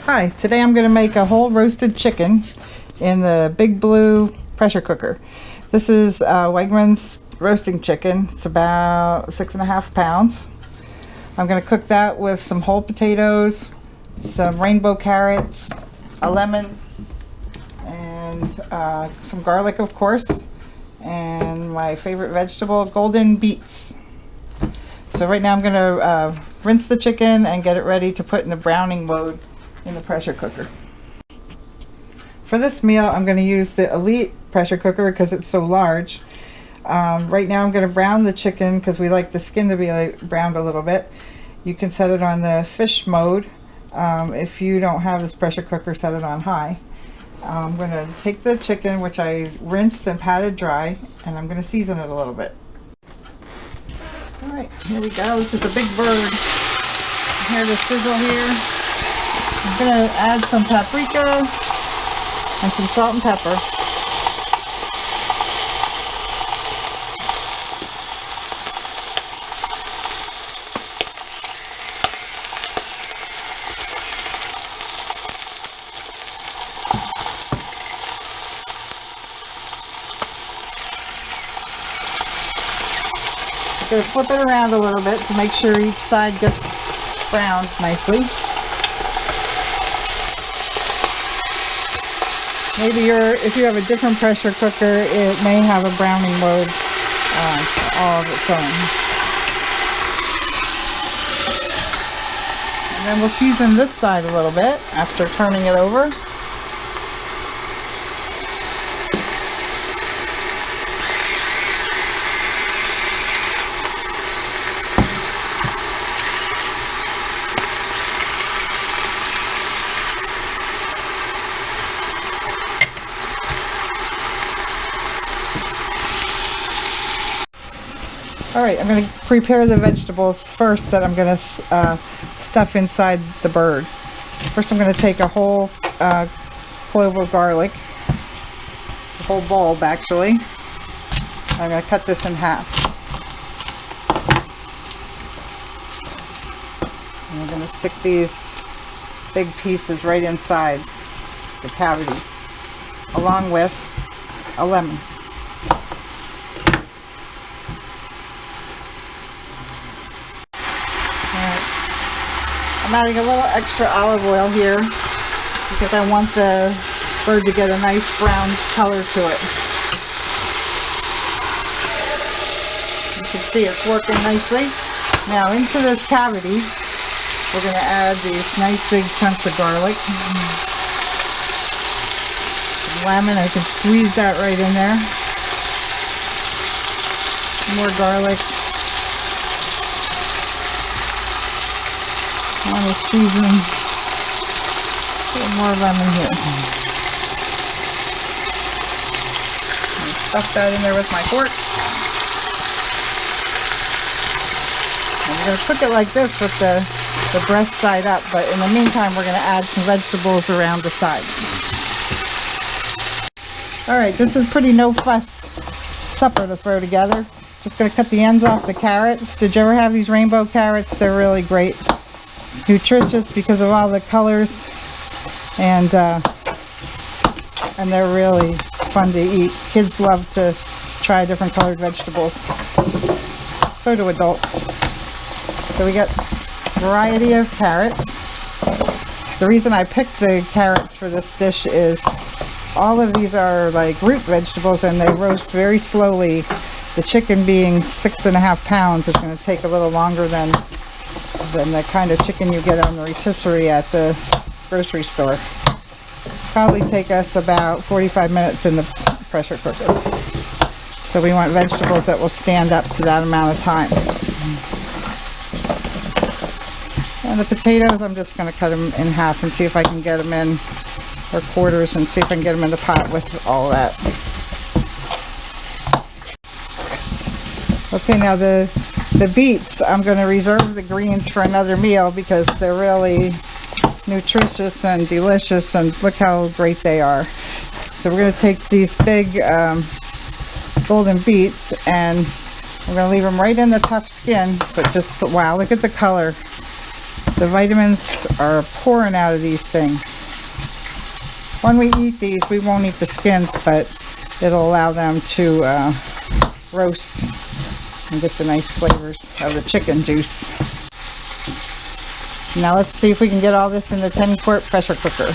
Hi, today I'm going to make a whole roasted chicken in the Big Blue pressure cooker. This is Wegmans roasting chicken. It's about 6.5 pounds. I'm going to cook that with some whole potatoes, some rainbow carrots, a lemon, and some garlic, of course, and my favorite vegetable, golden beets. So right now I'm going to rinse the chicken and get it ready to put in the browning mode in the pressure cooker. For this meal I'm going to use the Elite pressure cooker because it's so large. Right now I'm going to brown the chicken because we like the skin to be browned a little bit. You can set it on the fish mode. If you don't have this pressure cooker, set it on high. I'm going to take the chicken, which I rinsed and patted dry, and I'm going to season it a little bit. Alright, here we go. This is a big bird. Hear the sizzle here. I'm going to add some paprika and some salt and pepper. I'm going to flip it around a little bit to make sure each side gets browned nicely. Maybe if you have a different pressure cooker, it may have a browning mode all of its own. And then we'll season this side a little bit after turning it over. Alright, I'm going to prepare the vegetables first that I'm going to stuff inside the bird. First I'm going to take a whole clove of garlic, a whole bulb actually. I'm going to cut this in half. And I'm going to stick these big pieces right inside the cavity, along with a lemon. I'm adding a little extra olive oil here because I want the bird to get a nice brown color to it. You can see it's working nicely. Now into this cavity, we're going to add these nice big chunks of garlic. Lemon, I can squeeze that right in there. More garlic. I want to squeeze in a little more lemon here. Stuff that in there with my fork. And we're going to cook it like this with the breast side up, but in the meantime we're going to add some vegetables around the side. Alright, this is pretty no fuss supper to throw together. Just going to cut the ends off the carrots. Did you ever have these rainbow carrots? They're really great. Nutritious because of all the colors, and they're really fun to eat. Kids love to try different colored vegetables. So do adults. So we got a variety of carrots. The reason I picked the carrots for this dish is all of these are like root vegetables and they roast very slowly. The chicken being 6.5 pounds is going to take a little longer than the kind of chicken you get on the rotisserie at the grocery store. Probably take us about 45 minutes in the pressure cooker. So we want vegetables that will stand up to that amount of time. And the potatoes, I'm just going to cut them in half and see if I can get them in, or quarters, and see if I can get them in the pot with all that. Okay, now the beets, I'm going to reserve the greens for another meal because they're really nutritious and delicious, and look how great they are. So we're going to take these big golden beets and we're going to leave them right in the tough skin, but just, wow, look at the color. The vitamins are pouring out of these things. When we eat these, we won't eat the skins, but it'll allow them to roast and get the nice flavors of the chicken juice. Now let's see if we can get all this in the 10-quart pressure cooker.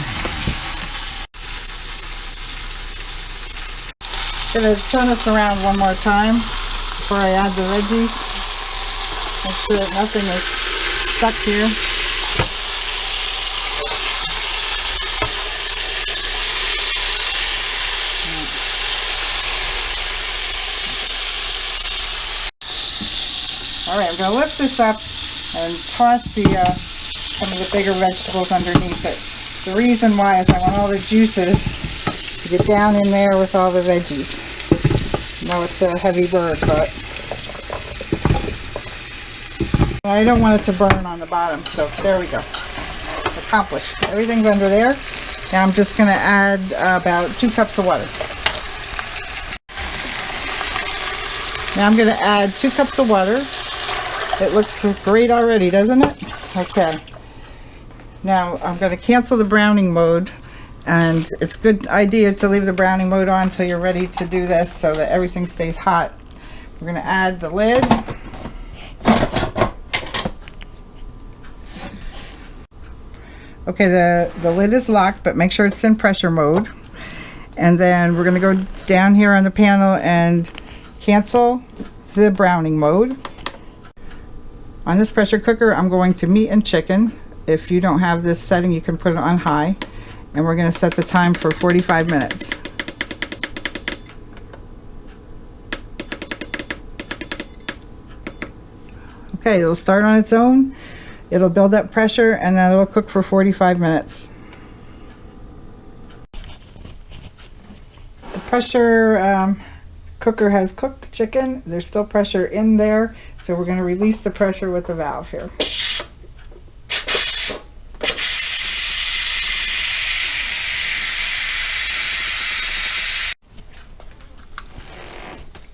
I'm going to turn this around one more time before I add the veggies. Make sure that nothing is stuck here. Alright, I'm going to lift this up and toss some of the bigger vegetables underneath it. The reason why is I want all the juices to get down in there with all the veggies. I know it's a heavy bird, but I don't want it to burn on the bottom, so there we go. Accomplished. Everything's under there. Now I'm just going to add about 2 cups of water. Now I'm going to add 2 cups of water. It looks great already, doesn't it? Okay. Now I'm going to cancel the browning mode, and it's a good idea to leave the browning mode on until you're ready to do this so that everything stays hot. We're going to add the lid. Okay, the lid is locked, but make sure it's in pressure mode. And then we're going to go down here on the panel and cancel the browning mode. On this pressure cooker, I'm going to meat and chicken. If you don't have this setting, you can put it on high. And we're going to set the time for 45 minutes. Okay, it'll start on its own. It'll build up pressure, and then it'll cook for 45 minutes. The pressure cooker has cooked the chicken. There's still pressure in there, so we're going to release the pressure with the valve here.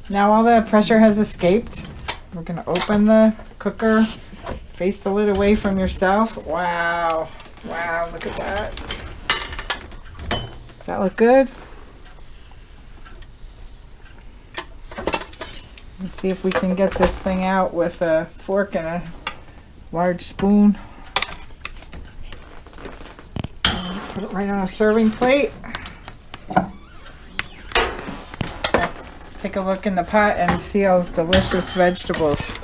Now all the pressure has escaped. We're going to open the cooker, face the lid away from yourself. Wow, wow, look at that. Does that look good? Let's see if we can get this thing out with a fork and a large spoon. Put it right on a serving plate. Take a look in the pot and see all those delicious vegetables.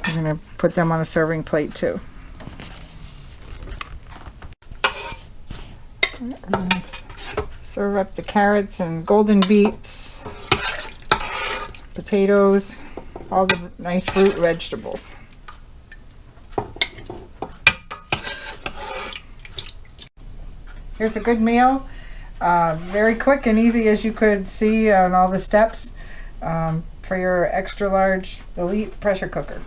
I'm going to put them on a serving plate too. And serve up the carrots and golden beets, potatoes, all the nice root vegetables. Here's a good meal. Very quick and easy, as you could see on all the steps, for your extra large elite pressure cooker.